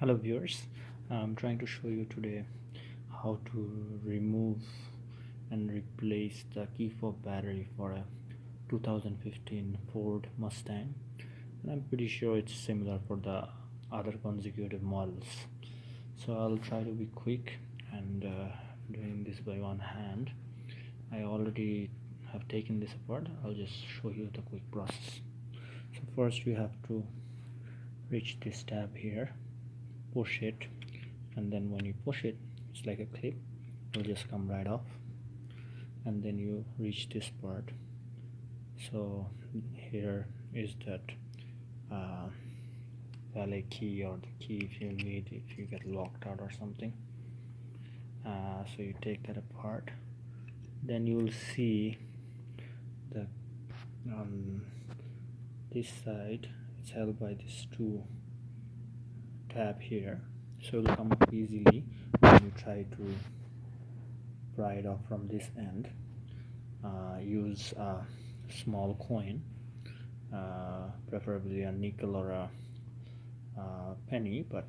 Hello viewers, I'm trying to show you today how to remove and replace the keyfob battery for a 2015 Ford Mustang, and I'm pretty sure it's similar for the other consecutive models. So I'll try to be quick and doing this by one hand. I already have taken this apart. I'll just show you the quick process. So first we have to reach this tab here, push it, and then when you push it, it's like a clip, it'll just come right off, and then you reach this part. So here is that valet key, or the key if you need, if you get locked out or something. So you take that apart, then you will see the on this side it's held by this two tab here, so it will come up easily when you try to pry it off from this end. Use a small coin, preferably a nickel or a penny, but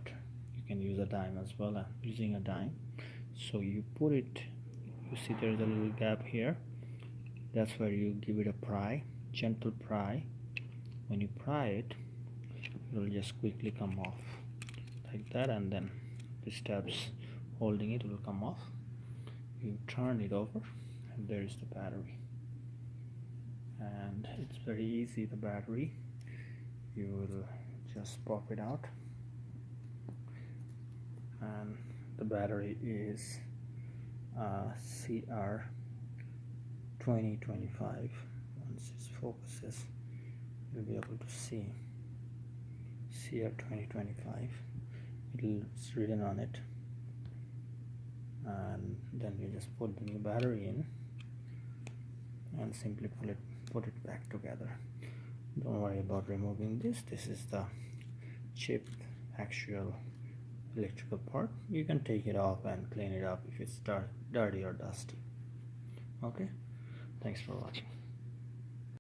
you can use a dime as well. I'm using a dime. So you put it, you see there's a little gap here, that's where you give it a pry, gentle pry. When you pry it, it will just quickly come off like that, and then this tab's holding it, will come off. You turn it over and there is the battery, and it's very easy. The battery, you will just pop it out, and the battery is CR 2025. Once it focuses, you'll be able to see CR 2025. It's written on it, and then you just put the new battery in and simply put it back together. Don't worry about removing this. This is the chip actual electrical part. You can take it off and clean it up if it's dirty or dusty. Okay, thanks for watching.